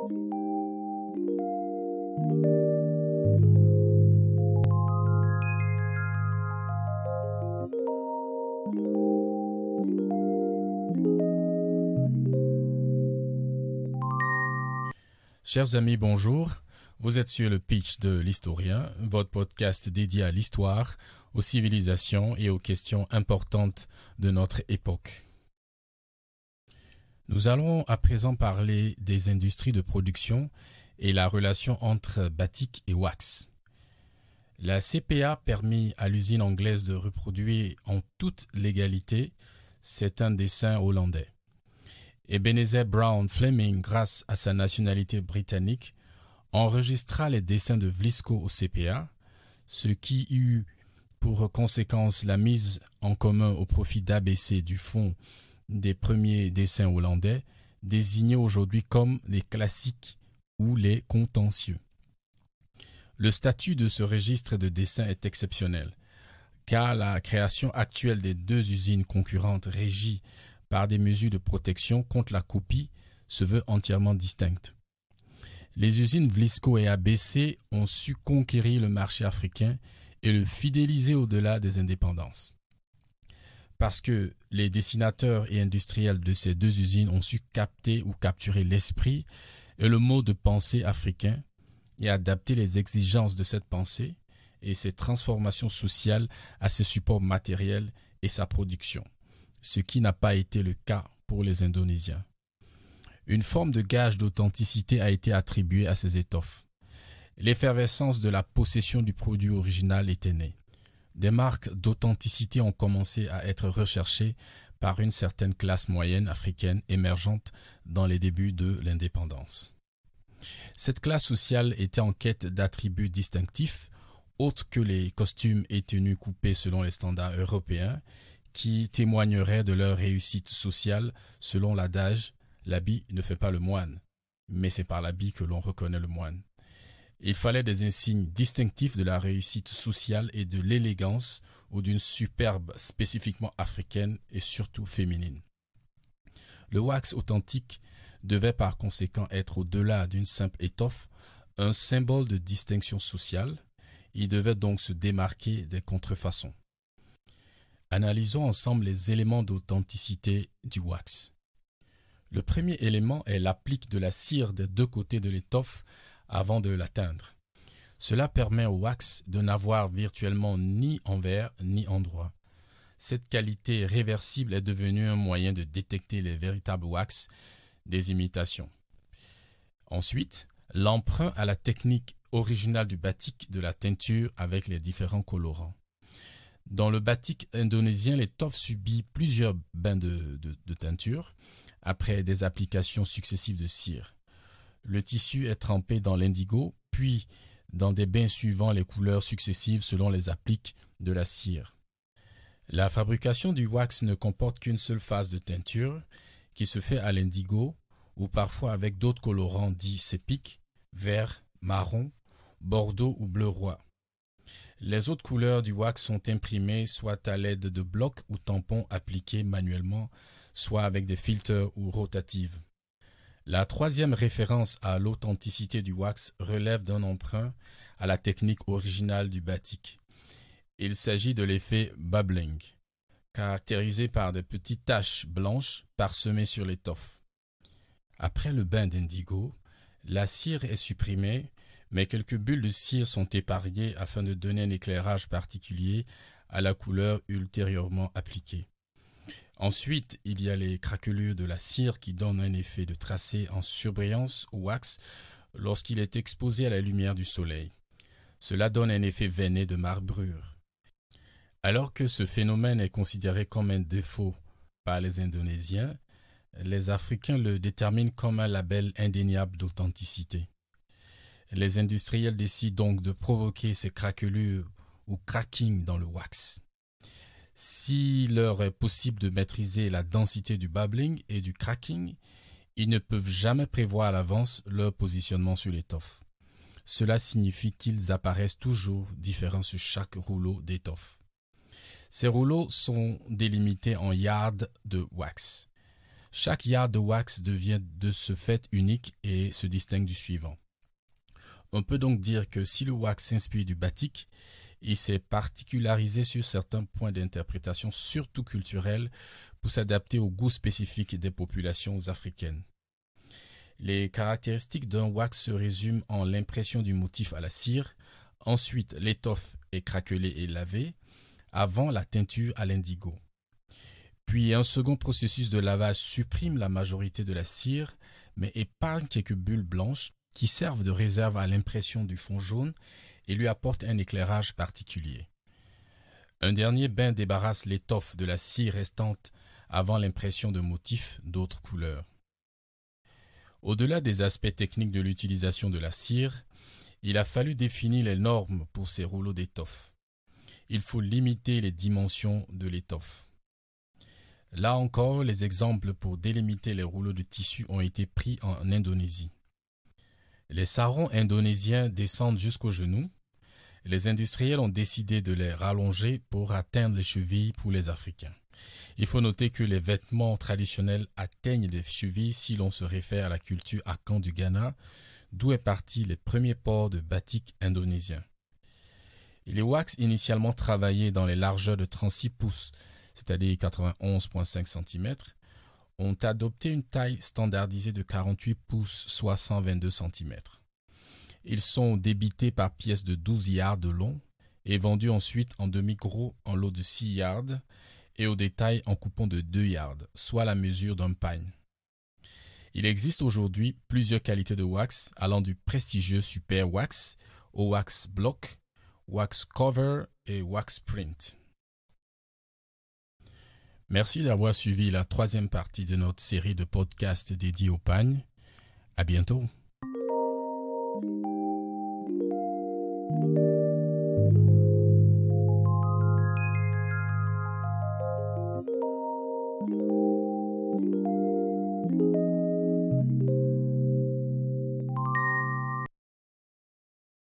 Chers amis, bonjour. Vous êtes sur le Pitch de l'Historien, votre podcast dédié à l'histoire, aux civilisations et aux questions importantes de notre époque. Nous allons à présent parler des industries de production et la relation entre batik et wax. La CPA permit à l'usine anglaise de reproduire en toute légalité certains dessins hollandais. Ebenezer Brown Fleming, grâce à sa nationalité britannique, enregistra les dessins de Vlisco au CPA, ce qui eut pour conséquence la mise en commun au profit d'ABC du fonds des premiers dessins hollandais, désignés aujourd'hui comme les classiques ou les contentieux. Le statut de ce registre de dessins est exceptionnel, car la création actuelle des deux usines concurrentes régies par des mesures de protection contre la copie se veut entièrement distincte. Les usines Vlisco et ABC ont su conquérir le marché africain et le fidéliser au-delà des indépendances. Parce que les dessinateurs et industriels de ces deux usines ont su capter ou capturer l'esprit et le mode de pensée africain et adapter les exigences de cette pensée et ses transformations sociales à ses supports matériels et sa production, ce qui n'a pas été le cas pour les Indonésiens. Une forme de gage d'authenticité a été attribuée à ces étoffes. L'effervescence de la possession du produit original était née. Des marques d'authenticité ont commencé à être recherchées par une certaine classe moyenne africaine émergente dans les débuts de l'indépendance. Cette classe sociale était en quête d'attributs distinctifs, autres que les costumes et tenues coupées selon les standards européens, qui témoigneraient de leur réussite sociale selon l'adage « l'habit ne fait pas le moine », mais c'est par l'habit que l'on reconnaît le moine. Il fallait des insignes distinctifs de la réussite sociale et de l'élégance ou d'une superbe spécifiquement africaine et surtout féminine. Le wax authentique devait par conséquent être au-delà d'une simple étoffe, un symbole de distinction sociale. Il devait donc se démarquer des contrefaçons. Analysons ensemble les éléments d'authenticité du wax. Le premier élément est l'applique de la cire des deux côtés de l'étoffe avant de l'atteindre. Cela permet au wax de n'avoir virtuellement ni envers ni endroit. Cette qualité réversible est devenue un moyen de détecter les véritables wax des imitations. Ensuite, l'emprunt à la technique originale du batik de la teinture avec les différents colorants. Dans le batik indonésien, l'étoffe subit plusieurs bains de teinture après des applications successives de cire. Le tissu est trempé dans l'indigo, puis dans des bains suivant les couleurs successives selon les appliques de la cire. La fabrication du wax ne comporte qu'une seule phase de teinture qui se fait à l'indigo ou parfois avec d'autres colorants dits sépiques, vert, marron, bordeaux ou bleu roi. Les autres couleurs du wax sont imprimées soit à l'aide de blocs ou tampons appliqués manuellement, soit avec des filtres ou rotatives. La troisième référence à l'authenticité du wax relève d'un emprunt à la technique originale du batik. Il s'agit de l'effet bubbling, caractérisé par des petites taches blanches parsemées sur l'étoffe. Après le bain d'indigo, la cire est supprimée, mais quelques bulles de cire sont épargnées afin de donner un éclairage particulier à la couleur ultérieurement appliquée. Ensuite, il y a les craquelures de la cire qui donnent un effet de tracé en surbrillance au wax lorsqu'il est exposé à la lumière du soleil. Cela donne un effet veiné de marbrure. Alors que ce phénomène est considéré comme un défaut par les Indonésiens, les Africains le déterminent comme un label indéniable d'authenticité. Les industriels décident donc de provoquer ces craquelures ou cracking dans le wax. S'il leur est possible de maîtriser la densité du bubbling et du cracking, ils ne peuvent jamais prévoir à l'avance leur positionnement sur l'étoffe. Cela signifie qu'ils apparaissent toujours différents sur chaque rouleau d'étoffe. Ces rouleaux sont délimités en yards de wax. Chaque yard de wax devient de ce fait unique et se distingue du suivant. On peut donc dire que si le wax s'inspire du batik, il s'est particularisé sur certains points d'interprétation, surtout culturels, pour s'adapter aux goûts spécifiques des populations africaines. Les caractéristiques d'un wax se résument en l'impression du motif à la cire, ensuite l'étoffe est craquelée et lavée, avant la teinture à l'indigo. Puis un second processus de lavage supprime la majorité de la cire, mais épargne quelques bulles blanches qui servent de réserve à l'impression du fond jaune et lui apportent un éclairage particulier. Un dernier bain débarrasse l'étoffe de la cire restante avant l'impression de motifs d'autres couleurs. Au-delà des aspects techniques de l'utilisation de la cire, il a fallu définir les normes pour ces rouleaux d'étoffe. Il faut limiter les dimensions de l'étoffe. Là encore, les exemples pour délimiter les rouleaux de tissu ont été pris en Indonésie. Les sarons indonésiens descendent jusqu'aux genoux. Les industriels ont décidé de les rallonger pour atteindre les chevilles pour les Africains. Il faut noter que les vêtements traditionnels atteignent les chevilles si l'on se réfère à la culture Akan du Ghana, d'où est parti les premiers ports de batik indonésiens. Les wax initialement travaillés dans les largeurs de 36 pouces, c'est-à-dire 91,5 cm, ont adopté une taille standardisée de 48 pouces, soit 122 cm. Ils sont débités par pièces de 12 yards de long et vendus ensuite en demi-gros en lots de 6 yards et au détail en coupons de 2 yards, soit la mesure d'un pagne. Il existe aujourd'hui plusieurs qualités de wax allant du prestigieux Super Wax au Wax Block, Wax Cover et Wax Print. Merci d'avoir suivi la troisième partie de notre série de podcasts dédiés au pagne. À bientôt.